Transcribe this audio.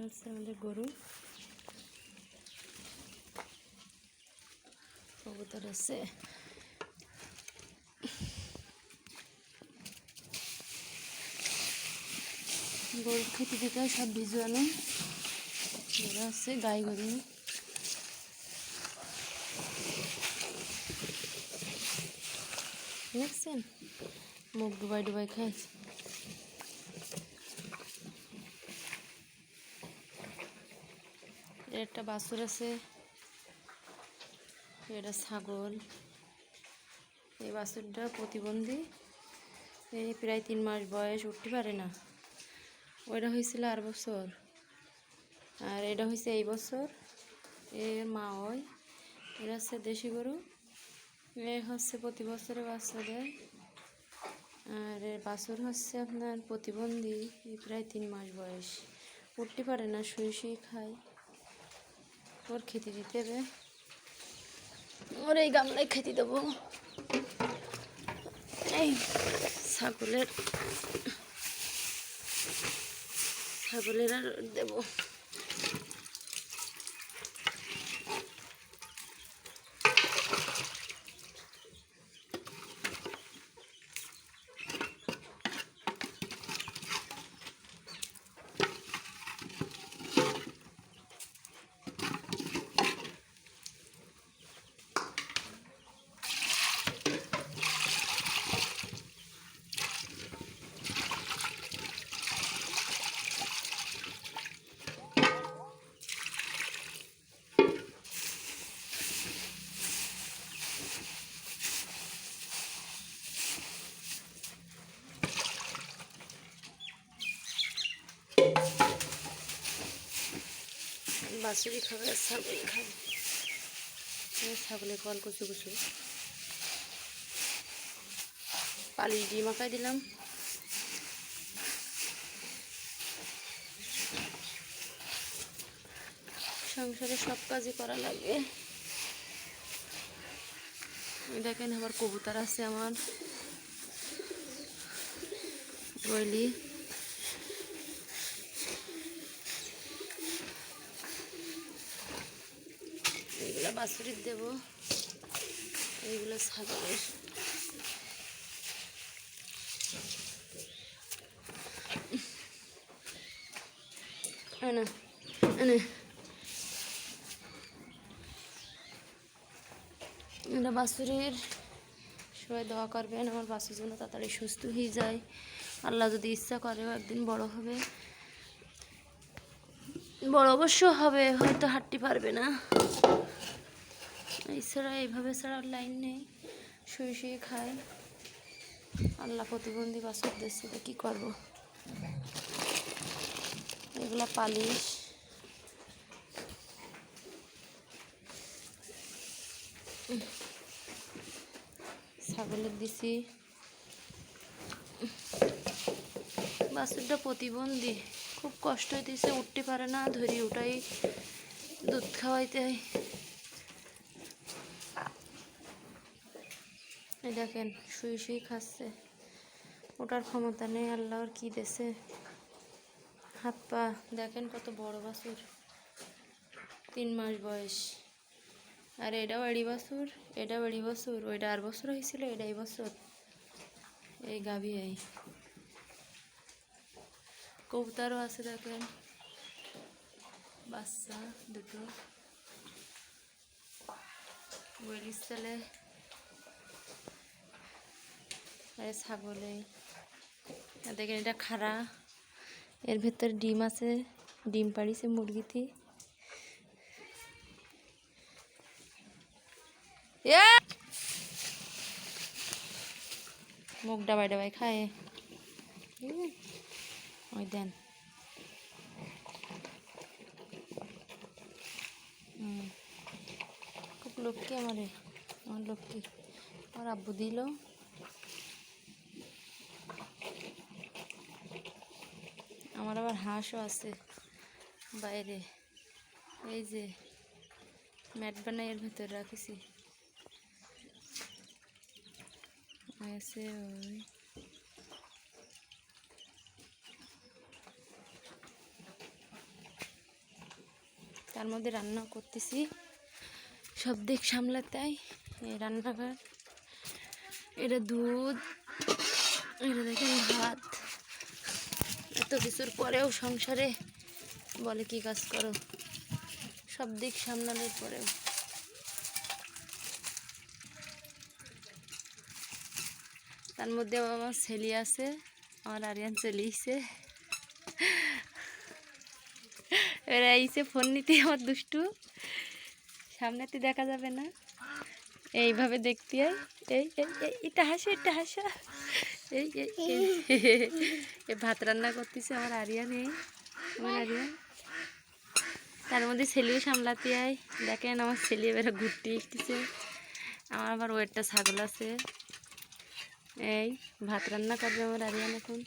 হচ্ছে আমাদের গরু, কবুতর আছে। গরু খেতে দিতে সব ভিজুয়ানো গরু আছে, গাই গরু। দেখছেন মুখ ডুবাই ডুবাই খাইছে। একটা বাছুর আছে, এটা ছাগল। এই বাছুরটা প্রতিবন্ধী, এই প্রায় 3 মাস বয়স, উঠতে পারে না। ওইটা হয়েছিল 8 বছর, আর এটা হয়েছে এই বছর। এর মা ওই, এরা হচ্ছে দেশি গরু। এ হচ্ছে প্রতি বছরে বাচ্চা দেয়। আর এর বাছুর হচ্ছে আপনার প্রতিবন্ধী, প্রায় 3 মাস বয়স, উঠতে পারে না, শুয়ে শুয়ে খায়। ওর খেতে দিতে হবে, ওর এই গামলায় খেতে দেবো। এই ছাগলের আর দেবো। বাছুরি খাবে আর ছাগলই খাবে। ছাগলের কল কুচু কুচু পালিশ দিয়ে মাখাই দিলাম। সংসারে সব কাজই করা লাগে। দেখেন আবার কবুতর আছে আমার, বলি এইগুলা বাছুরির দেব, এইগুলো ছাগলের। না এটা বাছুরের। সবাই দোয়া করবেন আমার বাছুর জন্য তাড়াতাড়ি সুস্থ হয়ে যায়। আল্লাহ যদি ইচ্ছা করে একদিন বড় হবে, বড় অবশ্য হবে, হয়তো হাঁটতে পারবে না। এছাড়া এইভাবে ছাড়া লাইন নেই, শুয়ে শুয়ে খায়। আল্লাহ প্রতিবন্ধী বাছুর দিচ্ছে, তো কী করবো। এগুলা পালিশ। ছাগলের দিছি। বাছুরটা প্রতিবন্ধী, খুব কষ্ট হইতেছে, উঠতে পারে না, ধরি উঠাই দুধ খাওয়াইতে হয়। এই দেখেন শুয়ে শুয়ে খাচ্ছে, ওটার ক্ষমতা নেই। আল্লাহর কি দেছে হাত পা। দেখেন কত বড় বাছুর, 3 মাস বয়স। আর এটাও এড়ি বাছুর, এটাও এড়ি বাছুর। ওইটা 8 বছর হয়েছিল, এটা এই বছর। এই গাভী। এই কবুতরও আছে, দেখেন বাচ্চা দুটো বলিস ছেলে। ছাগলে দেখেন, এটা খাড়া, এর ভেতর ডিম আছে, ডিম পাড়িছে মুরগিতে। মুখ ডাবাই ডাবাই খায়। ওই দেন, খুব লক্ষ্মী আমার লক্ষ্মী। আমার আব্বু দিল। আমার আবার হাঁসও আছে বাইরে, এই যে ম্যাট বানাই এর ভেতর রাখেছি। আছে ওই তার মধ্যে রান্না করতেছি, সব দিক সামলাতে। এই রান্নাঘর, এটা দুধ, এটা দেখেন ভাত। এত কিছুর পরেও সংসারে বলে কি কাজ করো, সব দিক সামলানোর পরেও। তার মধ্যে আমার ছেলে আছে, আমার আরিয়ান চলিয়েছে, এরা আইসে ফোন নিতে, আমার দুষ্টু সামনেতে দেখা যাবে না, এইভাবে দেখতে হয়। এই এটা হাসা, এটা হাসা। এই এই ভাত রান্না করতেছে আমার আরিয়ান, এই আমার আরিয়ান। তার মধ্যে ছেলেও সামলাতে হয়। দেখেন আমার ছেলে এবারে ঘুরতে এসতেছে। আমার আবার ওয়েটটা ছাগল আছে। এই ভাত রান্না করবে আমার আরিয়ান এখন।